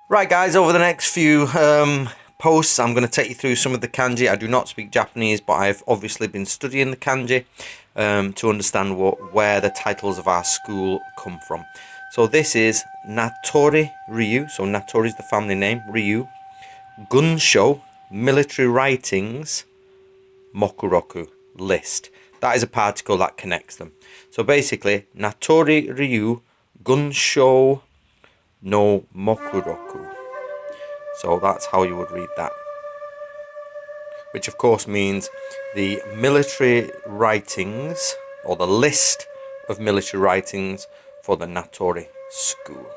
Right guys, over the next few posts I'm going to take you through some of the kanji. I do not speak Japanese, but I've obviously been studying the kanji to understand where the titles of our school come from. So this is Natori Ryu, so Natori is the family name, Ryu, Gunsho, military writings, Mokuroku, list. That is a particle that connects them. So basically, Natori Ryu, Gunsho no Mokuroku. So that's how you would read that. Which of course means the military writings, or the list of military writings for the Natori school.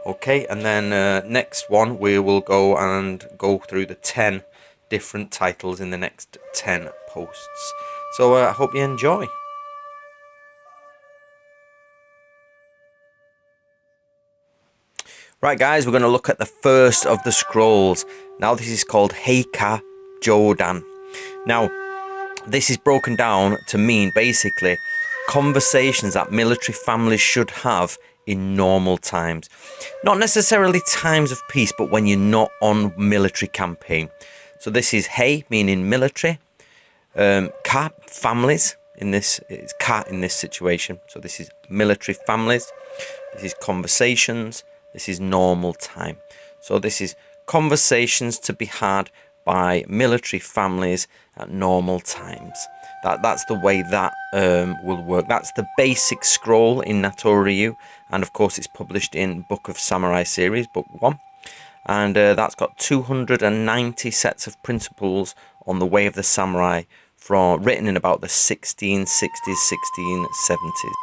Okay, and then next one we will go through the 10 different titles in the next 10 posts. So I hope you enjoy. Right guys, we're going to look at the first of the scrolls. Now this is called Heika Jodan. Now this is broken down to mean basically conversations that military families should have in normal times. Not necessarily times of peace, but when you're not on military campaign. So this is Hei, meaning military. Ka, families. It's Ka in this situation. So this is military families. This is conversations. This is normal time. So this is conversations to be had by military families at normal times. That's the way that will work. That's the basic scroll in Natori Ryu, and of course it's published in Book of Samurai series, book 1. And that's got 290 sets of principles on the way of the samurai, written in about the 1660s, 1670s.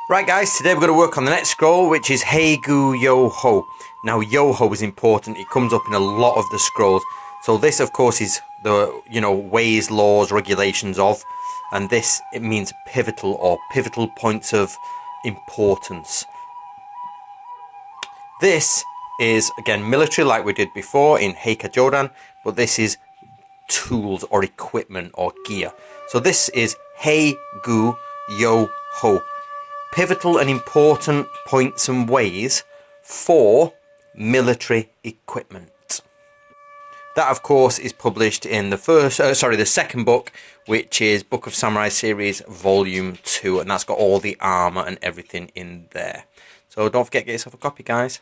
Right guys, today we're going to work on the next scroll, which is Heigu Yo-Ho. Now Yo-Ho is important, it comes up in a lot of the scrolls. So this of course is the, ways, laws, regulations of, and this, it means pivotal or pivotal points of importance. This is again military like we did before in Heika Jodan, but this is tools or equipment or gear. So this is Heigu Yo-Ho. Pivotal and important points and ways for military equipment. That of course is published in the second book, which is Book of Samurai series volume 2, and that's got all the armor and everything in there. So don't forget to get yourself a copy, guys.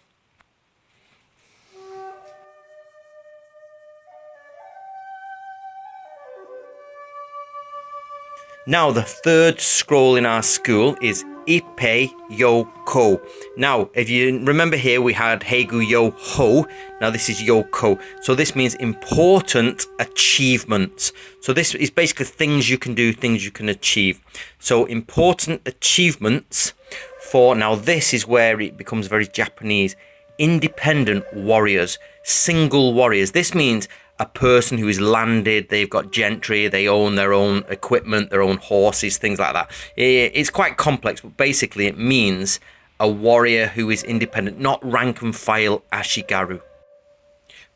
Now the third scroll in our school is Ippei Yo-Ko. Now, if you remember here, we had Heigu Yo-Ho. Now this is Yo-Ko. So this means important achievements. So this is basically things you can do, things you can achieve. So important achievements for, now this is where it becomes very Japanese, independent warriors, single warriors. This means a person who is landed, they've got gentry, they own their own equipment, their own horses, things like that. It's quite complex, but basically it means a warrior who is independent, not rank and file ashigaru.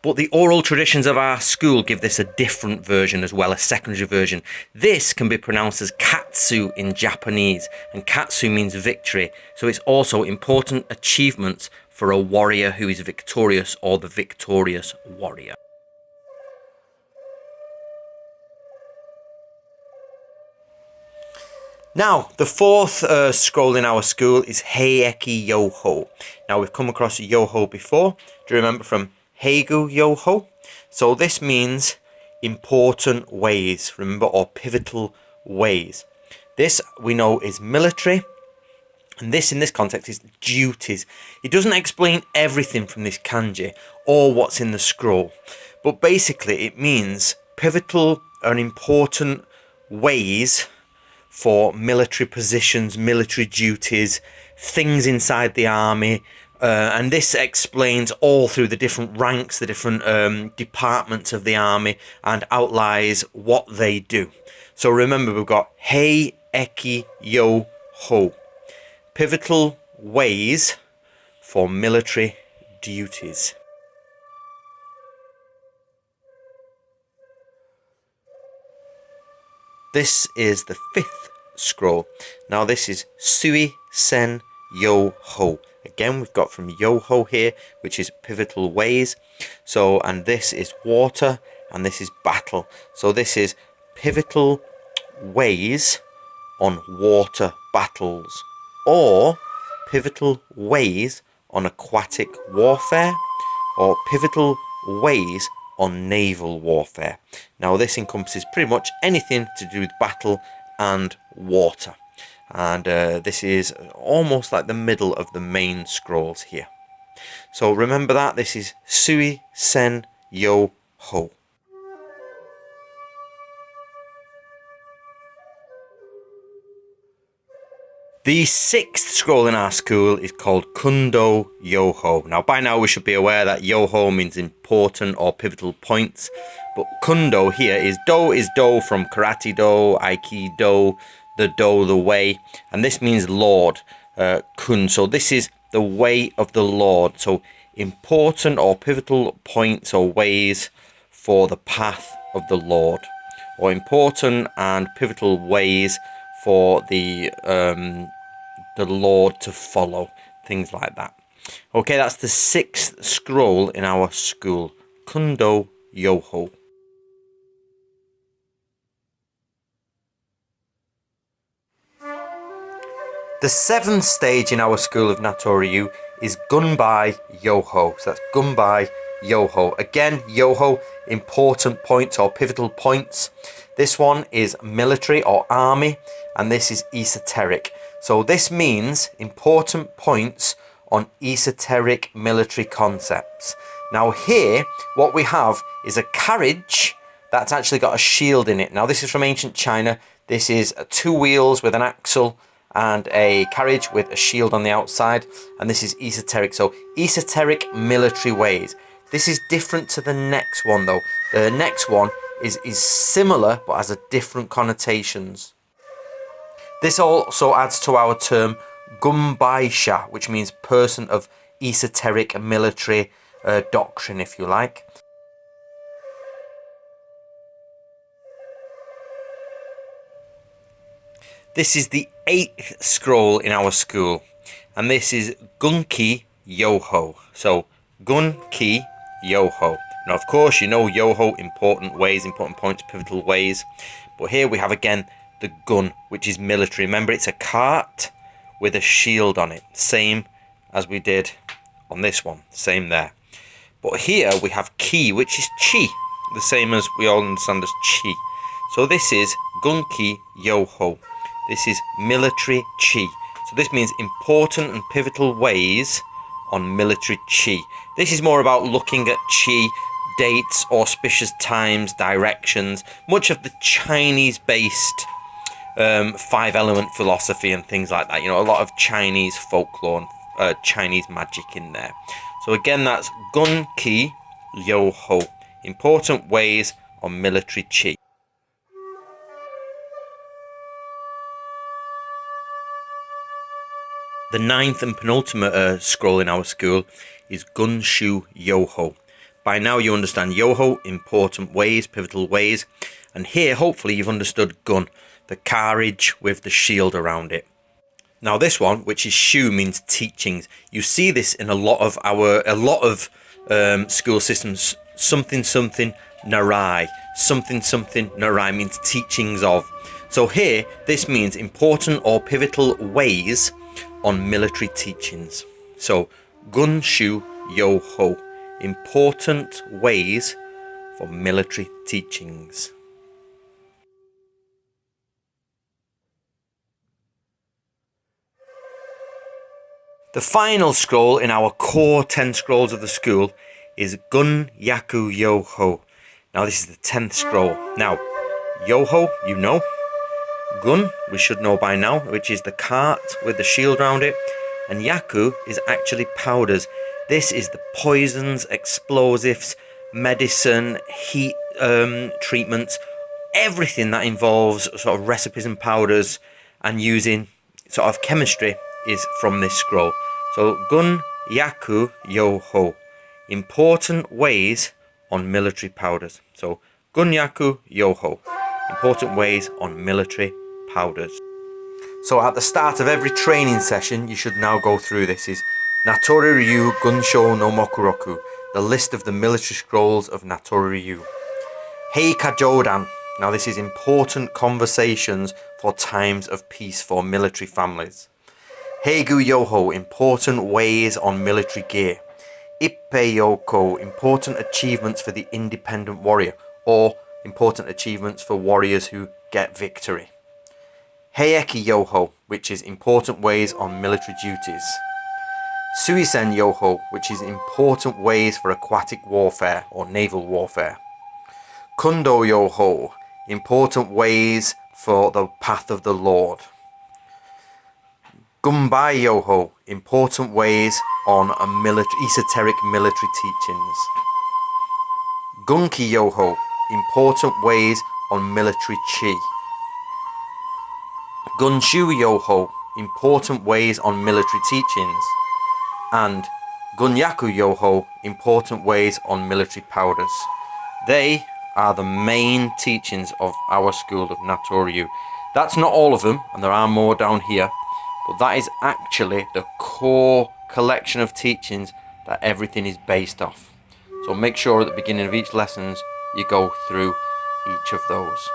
But the oral traditions of our school give this a different version as well, a secondary version. This can be pronounced as katsu in Japanese, and katsu means victory. So it's also important achievements for a warrior who is victorious, or the victorious warrior. Now, the fourth scroll in our school is Heieki Yo-Ho. Now, we've come across Yo-Ho before. Do you remember from Heigu Yo-Ho? So this means important ways, remember, or pivotal ways. This we know is military, and this in this context is duties. It doesn't explain everything from this kanji or what's in the scroll, but basically it means pivotal and important ways for military positions, military duties, things inside the army, and this explains all through the different ranks, the different departments of the army, and outlines what they do. So remember, we've got Hei, Eki, Yo, Ho. Pivotal ways for military duties. This is the fifth scroll. Now this is Sui Sen Yo Ho. Again, we've got from Yo Ho here, which is pivotal ways. So, and this is water, and this is battle. So this is pivotal ways on water battles, or pivotal ways on aquatic warfare, or pivotal ways on naval warfare. Now this encompasses pretty much anything to do with battle and water, and this is almost like the middle of the main scrolls here. So remember that this is Sui Sen Yo Ho. The sixth scroll in our school is called Kundo Yoho. Now by now we should be aware that Yoho means important or pivotal points, but Kundo here is do from Karate Do, Aikido, the Do, the way, and this means Lord, Kun. So this is the way of the Lord. So important or pivotal points or ways for the path of the Lord, or important and pivotal ways for the Lord to follow, things like that. Okay, that's the sixth scroll in our school, Kundo Yoho. The seventh stage in our school of Natori Ryu is Gunbai Yoho. So that's Gunbai Yoho. Again, Yoho, important points or pivotal points. This one is military or army, and this is esoteric. So this means important points on esoteric military concepts. Now here, what we have is a carriage that's actually got a shield in it. Now this is from ancient China. This is 2 wheels with an axle and a carriage with a shield on the outside, and this is esoteric. So esoteric military ways. This is different to the next one though. The next one is similar but has a different connotations. This also adds to our term Gumbaisha, which means person of esoteric military doctrine, if you like. This is the 8th scroll in our school, and this is Gunki Yoho. So Gunki Yoho. Now of course you know Yoho, important ways, important points, pivotal ways. But here we have again the gun, which is military. Remember, it's a cart with a shield on it. Same as we did on this one. Same there. But here we have ki, which is chi. The same as we all understand as chi. So this is Gunki Yoho. This is military chi. So this means important and pivotal ways on military chi. This is more about looking at chi, dates, auspicious times, directions, much of the Chinese-based 5-element philosophy and things like that. You know, a lot of Chinese folklore and Chinese magic in there. So again, that's Gun Ki Yo Ho. Important ways on military chi. The 9th and penultimate scroll in our school is Gunshu Yoho. By now you understand Yoho, important ways, pivotal ways. And here, hopefully, you've understood gun, the carriage with the shield around it. Now this one, which is shu, means teachings. You see this in a lot of school systems. Something something narai. Something something narai means teachings of. So here, this means important or pivotal ways on military teachings. So Gunshu Yoho, important ways for military teachings. The final scroll in our core 10 scrolls of the school is Gun Yaku Yoho. Now this is the 10th scroll. Now, Yoho, you know. Gun, we should know by now, which is the cart with the shield around it. And Yaku is actually powders. This is the poisons, explosives, medicine, heat treatments, everything that involves sort of recipes and powders and using sort of chemistry is from this scroll. So Gun Yaku Yoho, important ways on military powders. So Gun Yaku Yoho, important ways on military powders. So at the start of every training session, you should now go through this is Natori Ryu Gunsho no Mokuroku, the list of the military scrolls of Natori Ryu. Heika Jodan, now this is important conversations for times of peace for military families. Heigu Yoho, important ways on military gear. Ippei Yoko, important achievements for the independent warrior, or important achievements for warriors who get victory. Heiki Yoho, which is important ways on military duties. Suisen Yoho, which is important ways for aquatic warfare or naval warfare. Kundo Yoho, important ways for the path of the Lord. Gumbai Yoho, important ways on esoteric military teachings. Gunki Yoho, important ways on military chi. Gunshu Yoho, important ways on military teachings. And Gunyaku Yoho, important ways on military powders. They are the main teachings of our school of Natori Ryu. That's not all of them, and there are more down here, but that is actually the core collection of teachings that everything is based off. So make sure at the beginning of each lessons you go through each of those.